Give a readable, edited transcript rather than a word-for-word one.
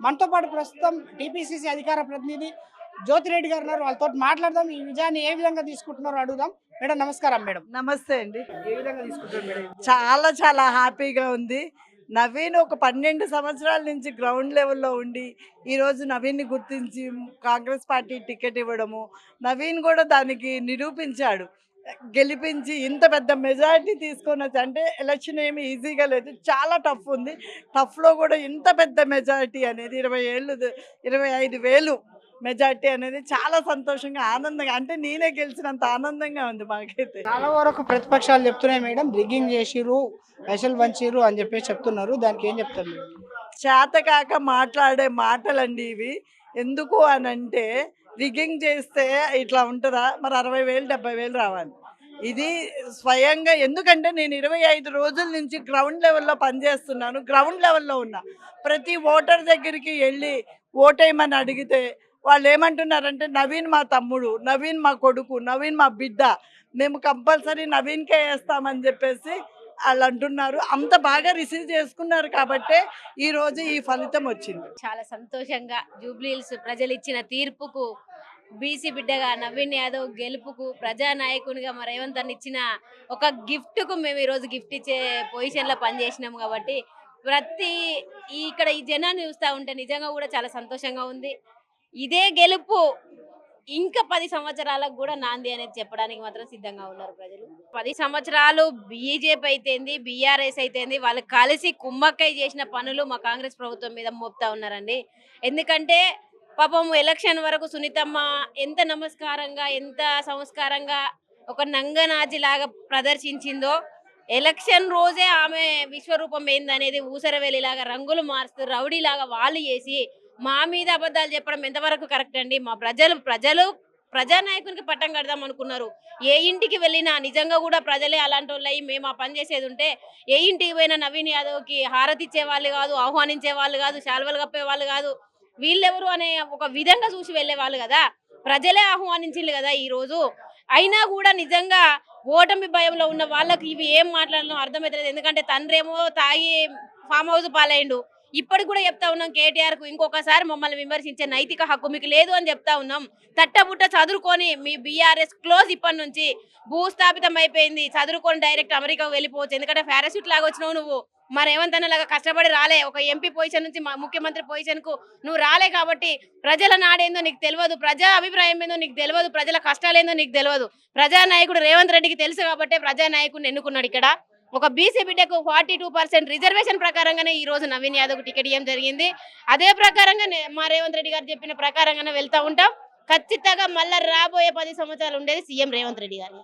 మనతో పాటు ప్రస్తుతం టీపీసీసీ అధికార ప్రతినిధి జ్యోతిరెడ్డి గారు ఉన్నారు. వాళ్ళతో మాట్లాడదాం. ఈ విజయాన్ని ఏ విధంగా తీసుకుంటున్నారో అడుగుదాం. మేడం నమస్కారం మేడం. నమస్తే అండి. ఏ విధంగా తీసుకుంటారు మేడం? చాలా చాలా హ్యాపీగా ఉంది. నవీన్ ఒక 12 సంవత్సరాల నుంచి గ్రౌండ్ లెవెల్‌లో ఉండి, ఈరోజు నవీన్‌ని గుర్తించి కాంగ్రెస్ పార్టీ టికెట్ ఇవ్వడము, నవీన్ కూడా దానికి నిరూపించాడు. గెలిపించి ఇంత పెద్ద మెజారిటీ తీసుకొనొచ్చి అంటే ఎలక్షన్ ఏమి ఈజీగా లేదు. చాలా టఫ్ ఉంది. టఫ్‌లో కూడా ఇంత పెద్ద మెజారిటీ అనేది 25,000 మెజారిటీ అనేది చాలా సంతోషంగా, ఆనందంగా అంటే నేనే గెలిచినంత ఆనందంగా ఉంది మాకైతే. చాలా వరకు ప్రతిపక్షాలు చెప్తున్నాయి మేడం, రిగ్గింగ్ చేసిర్రు, పైసలు పంచిర్రు అని చెప్పేసి చెప్తున్నారు. దానికి ఏం చెప్తారు మేడం? చేతకాక మాట్లాడే మాటలండి ఇవి. ఎందుకు అనంటే రిగ్గింగ్ చేస్తే ఇట్లా ఉంటదా? మరి 60,000, 70,000 రావాలి. ఇది స్వయంగా ఎందుకంటే నేను 25 రోజుల నుంచి గ్రౌండ్ లెవెల్‌లో పనిచేస్తున్నాను. గ్రౌండ్ లెవెల్‌లో ఉన్నా. ప్రతి ఓటర్ దగ్గరికి వెళ్ళి ఓటేయమని అడిగితే వాళ్ళేమంటున్నారంటే నవీన్ మా తమ్ముడు, నవీన్ మా కొడుకు, నవీన్ మా బిడ్డ. మేము కంపల్సరీ నవీన్‌కే ఏస్తామని చెప్పేసి ఆళ్ళంటున్నారు. అంత బాగా రిసీవ్ చేసుకున్నారు కాబట్టే ఈరోజు ఈ ఫలితం వచ్చింది. చాలా సంతోషంగా జూబ్లీహిల్స్ ప్రజలు ఇచ్చిన తీర్పుకు, బీసీ బిడ్డగా నవీన్ యాదవ్ గెలుపుకు, ప్రజానాయకునిగా మా రేవంత్ అన్న ఇచ్చిన ఒక గిఫ్ట్కు మేము ఈరోజు గిఫ్ట్ ఇచ్చే పొజిషన్లో పనిచేసినాం కాబట్టి ప్రతి ఇక్కడ ఈ జనాన్ని చూస్తూ ఉంటే నిజంగా కూడా చాలా సంతోషంగా ఉంది. ఇదే గెలుపు ఇంకా 10 సంవత్సరాలకు కూడా నాంది అనేది చెప్పడానికి మాత్రం సిద్ధంగా ఉన్నారు ప్రజలు. 10 సంవత్సరాలు బీజేపీ అయితేంది, బీఆర్ఎస్ అయితేంది, వాళ్ళు కలిసి కుమ్మక్కై చేసిన పనులు మా కాంగ్రెస్ ప్రభుత్వం మీద మోపుతా ఉన్నారండి. ఎందుకంటే పాపం ఎలక్షన్ వరకు సునీతమ్మ ఎంత నమస్కారంగా, ఎంత సంస్కారంగా ఒక నంగనాచిలాగా ప్రదర్శించిందో, ఎలక్షన్ రోజే ఆమె విశ్వరూపం ఏందనేది ఊసరవెల్లిలాగా రంగులు మారుస్తూ రౌడీలాగా వాళ్ళు చేసి మా మీద అబద్ధాలు చెప్పడం ఎంతవరకు కరెక్ట్ అండి? మా ప్రజలు ప్రజానాయకునికి పట్టం కడదాం అనుకున్నారు. ఏ ఇంటికి వెళ్ళినా నిజంగా కూడా ప్రజలే అలాంటి వాళ్ళయి మేము ఆ పని చేసేది ఉంటే ఏ ఇంటికి పోయినా నవీన్ యాదవ్కి హారతి ఇచ్చే వాళ్ళు కాదు, ఆహ్వానించే వాళ్ళు కాదు, శాల్వలు కప్పే వాళ్ళు కాదు. వీళ్ళెవరు అనే ఒక విధంగా చూసి వెళ్ళే వాళ్ళు కదా. ప్రజలే ఆహ్వానించింది కదా ఈ రోజు. అయినా కూడా నిజంగా ఓటమి భయంలో ఉన్న వాళ్ళకి ఇవి ఏం మాట్లాడడం అర్థమవుతలేదు. ఎందుకంటే తండ్రి ఏమో తాగి ఫామ్ హౌస్ పాలైండు. ఇప్పటికి కూడా చెప్తా ఉన్నాం కేటీఆర్ కు ఇంకొకసారి మమ్మల్ని విమర్శించే నైతిక హక్కు మీకు లేదు అని చెప్తా ఉన్నాం. తట్టబుట్ట చదువుకొని మీ బీఆర్ఎస్ క్లోజ్ ఇప్పటి నుంచి భూస్థాపితం అయిపోయింది. చదువుకొని డైరెక్ట్ అమెరికాకు వెళ్ళిపోవచ్చు. ఎందుకంటే పారాషూట్ లాగా వచ్చినావు నువ్వు. మరి ఏమంతనలాగా కష్టపడి రాలే. ఒక ఎంపీ పొజిషన్ నుంచి ముఖ్యమంత్రి పొజిషన్ కు నువ్వు రాలే కాబట్టి ప్రజల నాడేందో నీకు తెలియదు, ప్రజా అభిప్రాయం ఏందో నీకు తెలియదు, ప్రజల కష్టాలేందో నీకు తెలియదు. ప్రజానాయకుడు రేవంత్ రెడ్డికి తెలుసు కాబట్టి ప్రజానాయకుడిని ఎన్నుకున్నాడు. ఇక్కడ ఒక బీసీ బిడ్డకు 42% రిజర్వేషన్ ప్రకారంగానే ఈ రోజు నవీన్ యాదవ్ టికెట్ ఇవ్వడం జరిగింది. అదే ప్రకారంగా మా రేవంత్ రెడ్డి గారు చెప్పిన ప్రకారంగానే వెళ్తా ఉంటాం. ఖచ్చితంగా మళ్ళా రాబోయే 10 సంవత్సరాలు ఉండేది సీఎం రేవంత్ రెడ్డి గారు.